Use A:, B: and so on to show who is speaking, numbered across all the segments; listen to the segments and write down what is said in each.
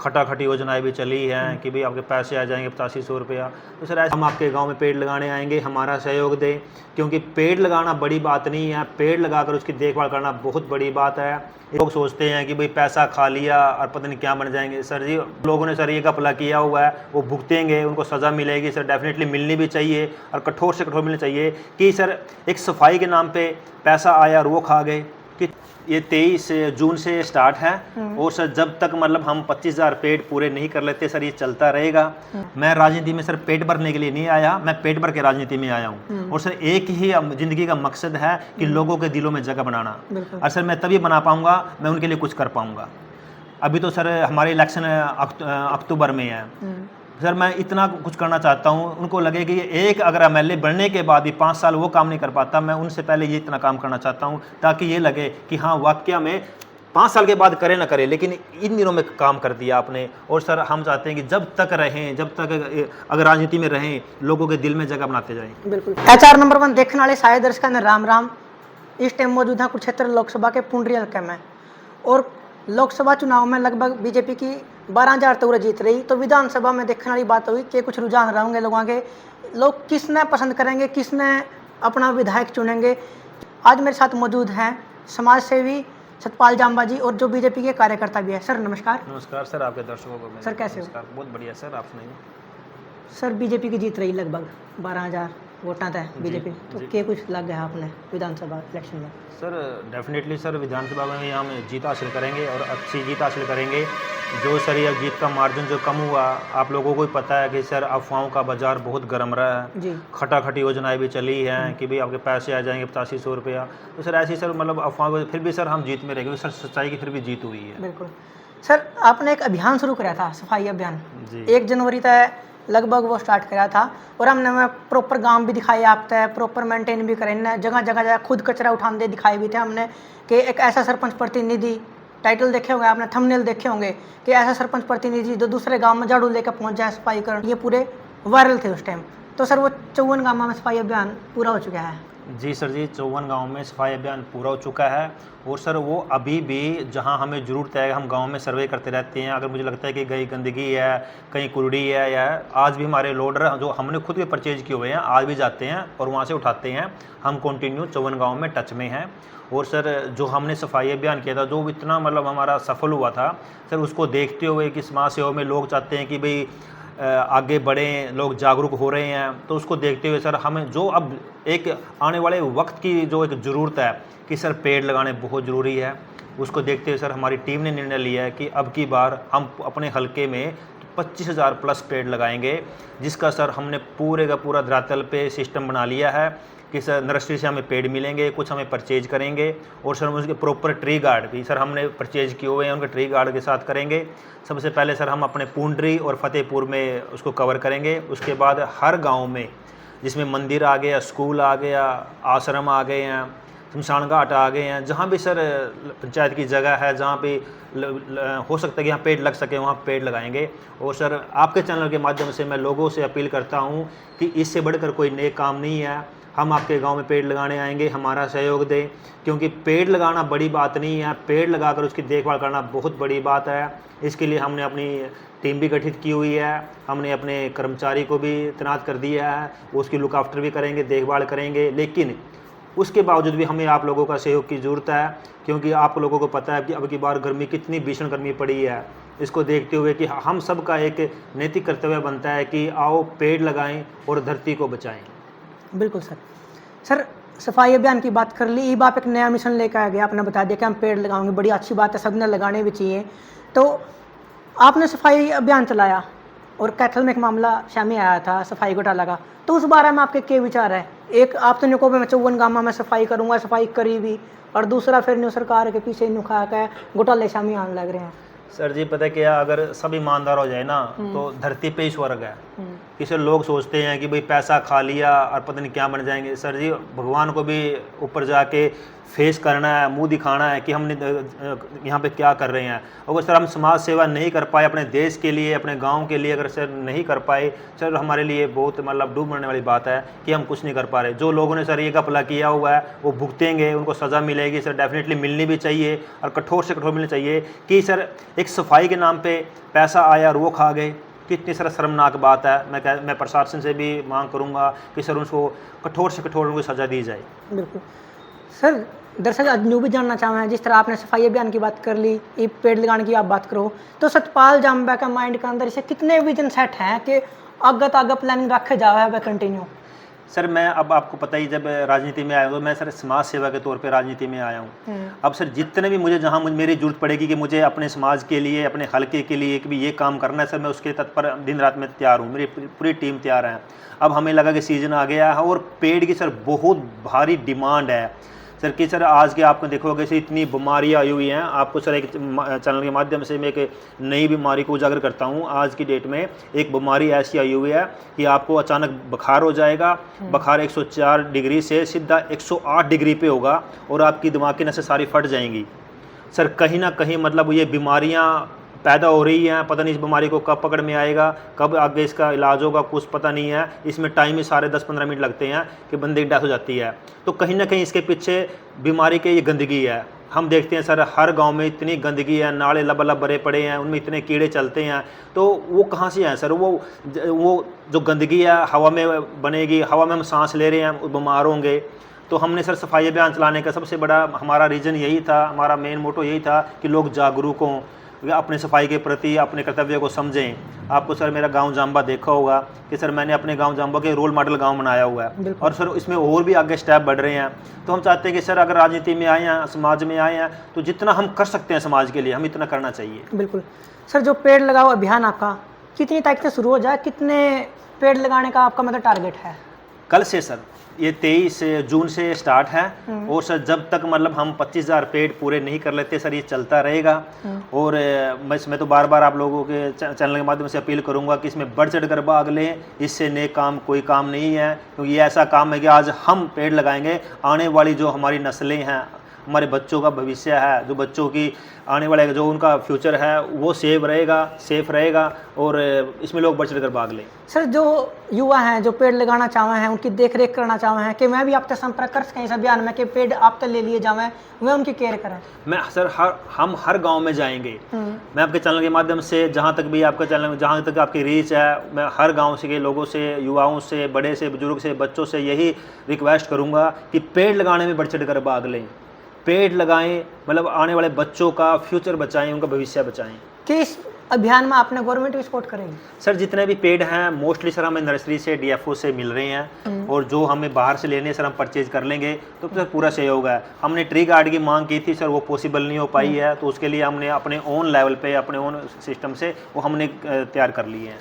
A: खटाखटी योजनाएं भी चली हैं कि भाई आपके पैसे आ जाएंगे 8500 रुपया। तो सर ऐसे हम आपके गांव में पेड़ लगाने आएंगे, हमारा सहयोग दें, क्योंकि पेड़ लगाना बड़ी बात नहीं है, पेड़ लगाकर उसकी देखभाल करना बहुत बड़ी बात है। लोग सोचते हैं कि भाई पैसा खा लिया और पता नहीं क्या बन जाएंगे। सर जी, लोगों ने सर ये घपला किया हुआ है, वो भुगतेंगे, उनको सज़ा मिलेगी सर, डेफिनेटली मिलनी भी चाहिए और कठोर से कठोर मिलनी चाहिए कि सर एक सफाई के नाम पे पैसा आया और वो खा गए। कि ये 23 जून से स्टार्ट है और सर जब तक मतलब हम 25,000 पेड़ पूरे नहीं कर लेते सर ये चलता रहेगा। मैं राजनीति में सर पेट भरने के लिए नहीं आया, मैं पेट भर के राजनीति में आया हूँ और सर एक ही जिंदगी का मकसद है कि लोगों के दिलों में जगह बनाना। और सर मैं तभी बना पाऊंगा, मैं उनके लिए कुछ कर पाऊंगा। अभी तो सर हमारे इलेक्शन अक्टूबर में है सर, मैं इतना कुछ करना चाहता हूँ, उनको लगे कि एक अगर एमएलए बनने के बाद भी 5 साल वो काम नहीं कर पाता, मैं उनसे पहले ये इतना काम करना चाहता हूँ ताकि ये लगे कि हाँ वाकया में 5 साल के बाद करे ना करे लेकिन इन दिनों में काम कर दिया आपने। और सर हम चाहते हैं कि जब तक रहें, जब तक अगर राजनीति में रहें, लोगों के दिल में जगह बनाते जाएं।
B: बिल्कुल। एचआर नंबर 1 देखने वाले सारे दर्शकों ने राम राम। इस टाइम मौजूद है कुरुक्षेत्र लोकसभा के पुंडरी हल्के में और लोकसभा चुनाव में लगभग बीजेपी की 12,000 तौर जीत रही। तो विधानसभा में देखने वाली बात हुई कि कुछ रुझान रहेंगे लोगों के, लोग किसने पसंद करेंगे, किसने अपना विधायक चुनेंगे। आज मेरे साथ मौजूद हैं समाज सेवी सतपाल जांबा जी और जो बीजेपी के कार्यकर्ता भी है। सर नमस्कार।
A: नमस्कार सर, आपके दर्शकों को
B: सर कैसे हो?
A: बहुत बढ़िया सर, आप सुनाइए।
B: सर बीजेपी की जीत रही लगभग 12,000 वोटा था बीजेपी, तो क्या कुछ लग गया आपने विधानसभा इलेक्शन में?
A: सर डेफिनेटली सर विधानसभा में हम जीत हासिल करेंगे और अच्छी जीत हासिल करेंगे। जो सर यह जीत का मार्जिन जो कम हुआ, आप लोगों को ही पता है कि सर अफवाहों का बाजार बहुत गर्म रहा है
B: जी।
A: खटाखटी योजनाएं भी चली हैं कि भाई आपके पैसे आ जाएंगे 8500 रुपया। तो सर ऐसी सर मतलब अफवाह, फिर भी सर हम जीत में रहेंगे। सर सच्चाई की फिर भी जीत हुई है।
B: बिल्कुल। सर आपने एक अभियान शुरू कराया था, सफाई अभियान
A: जी।
B: 1 जनवरी तक लगभग वो स्टार्ट कराया था और हमने प्रॉपर गांव भी दिखाए आप तक, प्रॉपर मेंटेन भी करें, जगह जगह खुद कचरा उठाने दिखाए भी थे हमने कि एक ऐसा सरपंच प्रतिनिधि, टाइटल देखे होंगे आपने, थंबनेल देखे होंगे कि ऐसा सरपंच प्रतिनिधि जो दूसरे गांव में झाड़ू लेकर पहुंच जाए सफाई करने, ये पूरे वायरल थे उस टाइम। तो सर वो 54 गाँव में सफाई अभियान पूरा हो चुका है।
A: जी सर जी, 54 गांव में सफाई अभियान पूरा हो चुका है और सर वो अभी भी जहां हमें ज़रूरत है हम गांव में सर्वे करते रहते हैं। अगर मुझे लगता है कि कहीं गंदगी है, कहीं कुड़ी है, या आज भी हमारे लोडर जो हमने खुद के परचेज किए हुए हैं आज भी जाते हैं और वहां से उठाते हैं। हम कंटिन्यू 54 गाँव में टच में हैं। और सर जो हमने सफाई अभियान किया था, जो इतना मतलब हमारा सफल हुआ था सर, उसको देखते हुए कि समाज सेवा में लोग चाहते हैं कि भाई आगे बढ़ें, लोग जागरूक हो रहे हैं, तो उसको देखते हुए सर हमें जो अब एक आने वाले वक्त की जो एक ज़रूरत है कि सर पेड़ लगाने बहुत ज़रूरी है, उसको देखते हुए सर हमारी टीम ने निर्णय लिया है कि अब की बार हम अपने हलके में 25,000 प्लस पेड़ लगाएंगे, जिसका सर हमने पूरे का पूरा धरातल पे सिस्टम बना लिया है कि सर नर्सरी से हमें पेड़ मिलेंगे, कुछ हमें परचेज करेंगे और सर उसके प्रॉपर ट्री गार्ड भी सर हमने परचेज किए हुए हैं, उनके ट्री गार्ड के साथ करेंगे। सबसे पहले सर हम अपने पुंडरी और फतेहपुर में उसको कवर करेंगे। उसके बाद हर गांव में जिसमें मंदिर आ गया, स्कूल आ गया, आश्रम आ गए हैं, शमशान घाट आ गए हैं, जहाँ भी सर पंचायत की जगह है, जहाँ पे हो सकता है कि यहाँ पेड़ लग सके वहाँ पेड़ लगाएंगे। और सर आपके चैनल के माध्यम से मैं लोगों से अपील करता हूँ कि इससे बढ़कर कोई नेक काम नहीं है। हम आपके गांव में पेड़ लगाने आएंगे, हमारा सहयोग दें, क्योंकि पेड़ लगाना बड़ी बात नहीं है, पेड़ लगाकर उसकी देखभाल करना बहुत बड़ी बात है। इसके लिए हमने अपनी टीम भी गठित की हुई है, हमने अपने कर्मचारी को भी तैनात कर दिया है, वो उसकी लुक आफ्टर भी करेंगे, देखभाल करेंगे। लेकिन उसके बावजूद भी हमें आप लोगों का सहयोग की ज़रूरत है, क्योंकि आप लोगों को पता है कि अब की बार गर्मी कितनी भीषण गर्मी पड़ी है। इसको देखते हुए कि हम सब का एक नैतिक कर्तव्य बनता है कि आओ पेड़ लगाएं और धरती को बचाएं।
B: बिल्कुल सर। सर सफाई अभियान की बात कर ली, अब आप एक नया मिशन लेकर आ गया, आपने बता दिया कि हम पेड़ लगाएंगे, बड़ी अच्छी बात है, सबने लगाने भी चाहिए। तो आपने सफाई अभियान चलाया और कैथल में एक मामला सामने आया था सफाई घोटाला का, तो उस बारे में आपके क्या विचार है? एक आप तो निको में 54 गाँव में सफाई करूँगा, सफाई करी भी, और दूसरा फिर न्यू सरकार के पीछे नुखा के घोटाले सामने आने लग रहे हैं।
A: सर जी पता क्या, अगर सब ईमानदार हो जाए ना तो धरती पे ही स्वर्ग है। किसी लोग सोचते हैं कि भाई पैसा खा लिया और पता नहीं क्या बन जाएंगे। सर जी भगवान को भी ऊपर जाके फेस करना है, मुंह दिखाना है कि हमने यहाँ पे क्या कर रहे हैं। अगर सर हम समाज सेवा नहीं कर पाए अपने देश के लिए, अपने गांव के लिए, अगर सर नहीं कर पाए, सर हमारे लिए बहुत मतलब डूब मरने वाली बात है कि हम कुछ नहीं कर पा रहे। जो लोगों ने सर ये घपला किया हुआ है वो भुगतेंगे, उनको सज़ा मिलेगी सर, डेफिनेटली मिलनी भी चाहिए और कठोर से कठोर मिलनी चाहिए कि सर एक सफाई के नाम पे पैसा आया और वो खा गए, कितनी सर शर्मनाक बात है। मैं प्रशासन से भी मांग करूंगा कि सर उसको कठोर से कठोर उनको सज़ा दी जाए।
B: बिल्कुल सर, दरअसल आज न्यू भी जानना चाहूँ हैं, जिस तरह आपने सफाई अभियान की बात कर ली, ये पेड़ लगाने की आप बात करो, तो सतपाल जाम्बा का माइंड के अंदर इसे कितने विजन सेट हैं कि आगे प्लानिंग रखे जावा है कंटिन्यू?
A: सर मैं अब आपको पता ही, जब राजनीति में आया हूँ तो मैं सर समाज सेवा के तौर पे राजनीति में आया हूँ। अब सर जितने भी मुझे जहाँ मेरी जरूरत पड़ेगी कि मुझे अपने समाज के लिए, अपने हलके के लिए कि भी ये काम करना है सर, मैं उसके तत्पर दिन रात में तैयार हूँ, मेरी पूरी टीम तैयार है। अब हमें लगा कि सीज़न आ गया है और पेड़ की सर बहुत भारी डिमांड है सर कि सर आज के आपको देखोगे कि इतनी बीमारियाँ आई हुई हैं। आपको सर एक चैनल के माध्यम से मैं एक नई बीमारी को उजागर करता हूँ। आज की डेट में एक बीमारी ऐसी आई हुई है कि आपको अचानक बुखार हो जाएगा, बुखार 104 डिग्री से सीधा 108 डिग्री पे होगा और आपकी दिमाग की नसें सारी फट जाएंगी। सर कहीं ना कहीं मतलब ये बीमारियाँ पैदा हो रही हैं, पता नहीं इस बीमारी को कब पकड़ में आएगा, कब आगे इसका इलाज होगा, कुछ पता नहीं है। इसमें टाइम ही सारे 10-15 मिनट लगते हैं कि बंदे की डेथ हो जाती है। तो कहीं ना कहीं इसके पीछे बीमारी के ये गंदगी है। हम देखते हैं सर हर गांव में इतनी गंदगी है, नाले लबालब भरे पड़े हैं, उनमें इतने कीड़े चलते हैं, तो वो कहाँ से हैं सर? वो जो गंदगी है हवा में बनेगी, हवा में हम सांस ले रहे हैं, बीमार होंगे। तो हमने सर सफाई अभियान चलाने का सबसे बड़ा हमारा रीज़न यही था, हमारा मेन मोटो यही था कि लोग जागरूक हों, अपने सफाई के प्रति अपने कर्तव्य को समझें। आपको सर मेरा गांव जाम्बा देखा होगा कि सर मैंने अपने गांव जाम्बा के रोल मॉडल गांव बनाया हुआ है और सर इसमें और भी आगे स्टेप बढ़ रहे हैं। तो हम चाहते हैं कि सर अगर राजनीति में आए हैं, समाज में आए हैं, तो जितना हम कर सकते हैं समाज के लिए हम इतना करना चाहिए।
B: बिल्कुल सर, जो पेड़ लगाओ अभियान आपका कितनी तारीख से शुरू हो जाए, कितने पेड़ लगाने का आपका मतलब टारगेट है?
A: कल से सर, ये 23 जून से स्टार्ट है और सर जब तक मतलब हम 25,000 पेड़ पूरे नहीं कर लेते सर ये चलता रहेगा। और मैं तो बार बार आप लोगों के चैनल के माध्यम से अपील करूंगा कि इसमें बढ़ चढ़ कर भाग लें। इससे नेक काम कोई काम नहीं है, क्योंकि ये ऐसा काम है कि आज हम पेड़ लगाएंगे, आने वाली जो हमारी नस्लें हैं, हमारे बच्चों का भविष्य है, जो बच्चों की आने वाले जो उनका फ्यूचर है वो सेफ रहेगा और इसमें लोग बढ़ चढ़ कर भाग लें।
B: सर जो युवा हैं जो पेड़ लगाना चाहे हैं, उनकी देख रेख करना चाहे हैं कि मैं भी आपसे संपर्क कर सकें इस अभियान में कि पेड़ आप तक ले लिए जाएं, वह उनकी केयर करें? मैं
A: सर हम हर गांव में जाएंगे। मैं आपके चैनल के माध्यम से जहां तक भी आपका चैनल, जहां तक आपकी रीच है, मैं हर गांव से के लोगों से, युवाओं से, बड़े से, बुजुर्ग से, बच्चों से यही रिक्वेस्ट करूंगा कि पेड़ लगाने में बढ़ चढ़ कर भाग लें। पेड़ लगाएं, मतलब आने वाले बच्चों का फ्यूचर बचाएं, उनका भविष्य बचाएं।
B: किस अभियान में आपने गवर्नमेंट भी सपोर्ट करेगी? सर
A: जितने भी पेड़ हैं मोस्टली सर हमें नर्सरी से, डीएफओ से मिल रहे हैं और जो हमें बाहर से लेने सर हम परचेज कर लेंगे, तो सर पूरा सहयोग है। हमने ट्री गार्ड की मांग की थी सर, वो पॉसिबल नहीं हो पाई है, तो उसके लिए हमने अपने ओन लेवल पे, अपने ओन सिस्टम से वो हमने तैयार कर लिए हैं।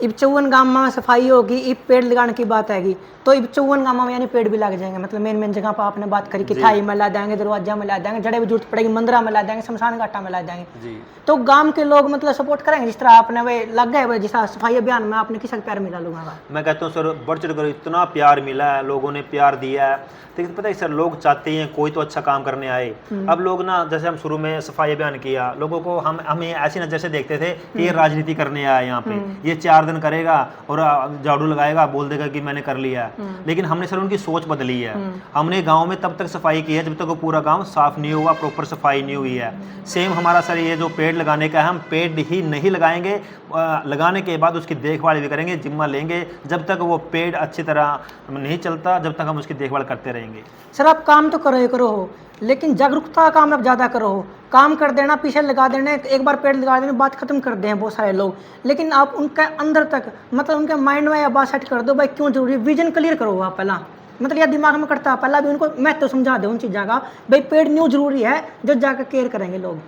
B: इब 54 गाँव में सफाई होगी, इब पेड़ लगाने की बात आएगी, तो इब 54 गाँव में यानी पेड़ भी लग जाएंगे। मतलब मेन जगह पर आपने बात करी कि थाई में ला देंगे, दरवाजा में ला देंगे, जड़े भी जरूरत पड़ेगी मंदिरा में ला देंगे, शमशान घाटा में ला देंगे जी। तो गांव के लोग मतलब सपोर्ट करेंगे जिस तरह आपने वे लग गए, जिस सफाई अभियान में आपने किस प्यार मिला लोगों का?
A: मैं कहता हूँ सर बढ़ चढ़ कर इतना प्यार मिला है, लोगों ने प्यार दिया है। लेकिन पता है सर लोग चाहते हैं कोई तो अच्छा काम करने आए। अब लोग ना, जैसे हम शुरू में सफाई अभियान किया, लोगों को हमें ऐसी नजर से देखते थे कि ये राजनीति करने आया यहाँ पे, ये 4 दिन करेगा और झाड़ू लगाएगा, बोल देगा कि मैंने कर लिया। लेकिन हमने सर उनकी सोच बदली है। हमने गांव में तब तक सफाई की है जब तक वो पूरा गांव साफ नहीं हुआ, प्रॉपर सफाई नहीं हुई है। सेम हमारा सर ये जो पेड़ लगाने का है, हम पेड़ ही नहीं लगाएंगे, लगाने के बाद उसकी देखभाल भी करेंगे, जिम्मा लेंगे। जब तक वो पेड़ अच्छी तरह नहीं चलता, जब तक हम उसकी देखभाल करते रहेंगे।
B: सर आप काम तो करो हो, लेकिन जागरूकता का काम आप ज़्यादा करो हो। काम कर देना, पीछे लगा देना, एक बार पेड़ लगा देना, बात खत्म कर दें बहुत सारे लोग। लेकिन आप उनके अंदर तक, मतलब उनके माइंड में यह बात सेट कर दो भाई क्यों जरूरी, विजन क्लियर करो आप पहला। मतलब यह दिमाग में करता है पहला भी उनको मैं तो समझा दे उन चीज़ों का, भाई पेड़ न्यू जरूरी है, जो जाकर केयर करेंगे लोग।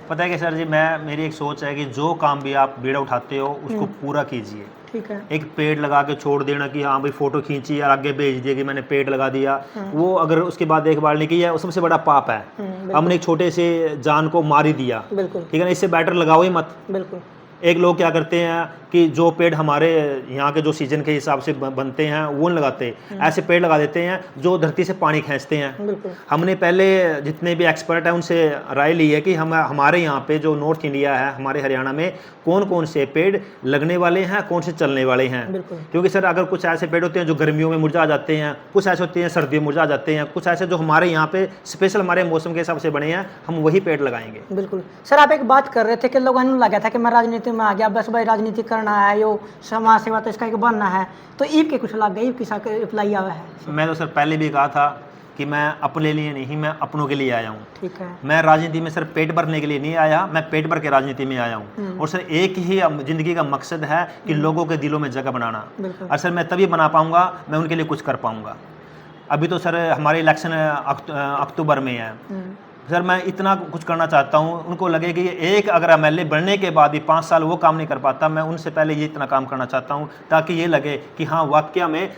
A: पता है कि सर जी, मेरी एक सोच है कि जो काम भी आप बीड़ा उठाते हो उसको पूरा कीजिए।
B: ठीक है।
A: एक पेड़ लगा के छोड़ देना कि हाँ भाई फोटो खींची और आगे भेज दिया कि मैंने पेड़ लगा दिया, वो अगर उसके बाद देखभाल नहीं की है वो सबसे बड़ा पाप है। हमने एक छोटे से जान को मार ही दिया।
B: बिल्कुल।
A: ठीक है ना, इससे बेटर लगाओ ही मत।
B: बिल्कुल।
A: एक लोग क्या करते हैं कि जो पेड़ हमारे यहाँ के जो सीजन के हिसाब से बनते हैं वो नहीं लगाते, ऐसे पेड़ लगा देते हैं जो धरती से पानी खींचते हैं।
B: बिल्कुल।
A: हमने पहले जितने भी एक्सपर्ट हैं उनसे राय ली है कि हमारे यहाँ पे जो नॉर्थ इंडिया है, हमारे हरियाणा में कौन कौन से पेड़ लगने वाले हैं, कौन से चलने वाले हैं।
B: बिल्कुल।
A: क्योंकि सर अगर कुछ ऐसे पेड़ होते हैं जो गर्मियों में मुरझा जाते हैं, कुछ ऐसे होते हैं सर्दियों में मुरझा जाते हैं, कुछ ऐसे जो हमारे यहाँ पे स्पेशल हमारे मौसम के हिसाब से बने हैं, हम वही पेड़ लगाएंगे।
B: बिल्कुल। सर आप एक बात कर रहे थे कि लोगों ने लगा था कि मैं राजनीति में आ गया, बस भाई राजनीति करना है, यो समाज सेवा तो इसका एक बनना है, तो ईब के कुछ लग गए, ईब किसा रिप्लाई आया है?
A: मैं तो सर पहले भी कहा था कि मैं अपने लिए नहीं, मैं अपनों के लिए आया हूँ।
B: ठीक है।
A: मैं राजनीति में सर पेट भरने के लिए नहीं आया, मैं पेट भर के राजनीति में आया हूँ। और सर एक ही जिंदगी का मकसद है कि लोगों के दिलों में जगह बनाना।
B: बिल्कुल।
A: और सर मैं तभी बना पाऊंगा, मैं उनके लिए कुछ कर पाऊंगा। अभी तो सर हमारे इलेक्शन अक्टूबर में है सर, मैं इतना कुछ करना चाहता हूँ, उनको लगे कि एक अगर एमएलए बनने के बाद भी 5 साल वो काम नहीं कर पाता, मैं उनसे पहले ये इतना काम करना चाहता हूँ ताकि ये लगे कि हाँ वाकया में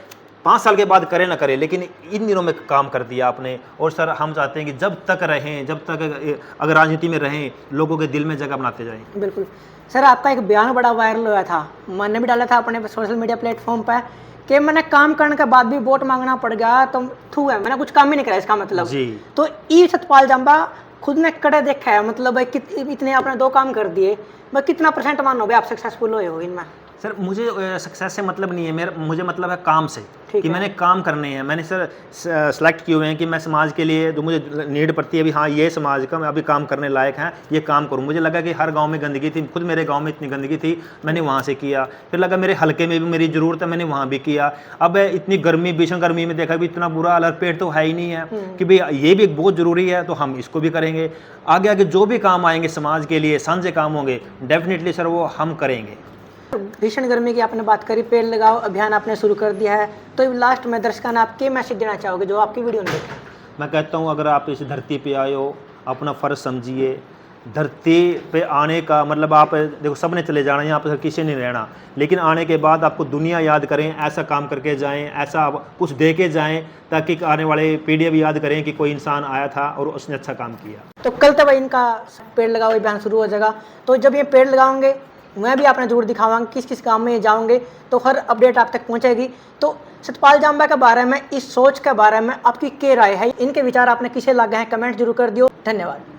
A: 5 साल के बाद करे ना करे लेकिन इन दिनों में काम कर दिया आपने। और सर हम चाहते हैं कि जब तक रहें, जब तक अगर राजनीति में रहें, लोगों के दिल में जगह बनाते जाएं।
B: बिल्कुल। सर आपका एक बयान बड़ा वायरल हुआ था, मैंने भी डाला था अपने सोशल मीडिया प्लेटफॉर्म पर कि मैंने काम करने के बाद भी वोट मांगना पड़ गया तो थू है, मैंने कुछ काम ही नहीं करा, इसका मतलब
A: जी।
B: तो ई सतपाल जंबा खुद ने कड़े देखा है, मतलब भाई इतने आपने 2 काम कर दिए, भाई कितना % मानो भाई आप सक्सेसफुल हुए हो इनमें?
A: सर मुझे सक्सेस से मतलब नहीं है, मुझे मतलब है काम से, कि
B: है।
A: मैंने काम करने हैं। मैंने सर सेलेक्ट किए हुए हैं कि मैं समाज के लिए जो मुझे नीड पड़ती है अभी, हाँ ये समाज का मैं अभी काम करने लायक है, ये काम करूँ। मुझे लगा कि हर गांव में गंदगी थी, खुद मेरे गांव में इतनी गंदगी थी, मैंने वहाँ से किया। फिर लगा मेरे हल्के में भी मेरी ज़रूरत है, मैंने वहाँ भी किया। अब इतनी गर्मी, भीषण गर्मी में देखा भी इतना बुरा हाल, पेड़ तो है ही नहीं है कि भाई ये भी एक बहुत ज़रूरी है, तो हम इसको भी करेंगे। आगे आगे जो भी काम आएंगे समाज के लिए, साझे काम होंगे, डेफिनेटली सर वो हम करेंगे।
B: भीषण गर्मी की आपने बात करी, पेड़ लगाओ अभियान आपने शुरू कर दिया है, तो लास्ट में दर्शकों ने आप क्या मैसेज देना चाहोगे जो आपकी वीडियो में देखें?
A: मैं कहता हूँ अगर आप इस धरती पे आए हो, अपना फ़र्ज समझिए। धरती पे आने का मतलब आप देखो सबने चले जाना, यहाँ पर किसी ने रहना, लेकिन आने के बाद आपको दुनिया याद करें, ऐसा काम करके जाएं, ऐसा आप कुछ दे के जाएं ताकि आने वाले पीढ़ियाँ भी याद करें कि कोई इंसान आया था और उसने अच्छा काम किया।
B: तो कल तक इनका पेड़ लगाओ अभियान शुरू हो जाएगा, तो जब ये पेड़ लगाओगे मैं भी आपने जरूर दिखाऊंगा किस किस काम में ये जाओगे, तो हर अपडेट आप तक पहुंचेगी। तो सतपाल जंबा के बारे में, इस सोच के बारे में आपकी क्या राय है, इनके विचार आपने किसे लगे हैं, कमेंट जरूर कर दियो। धन्यवाद।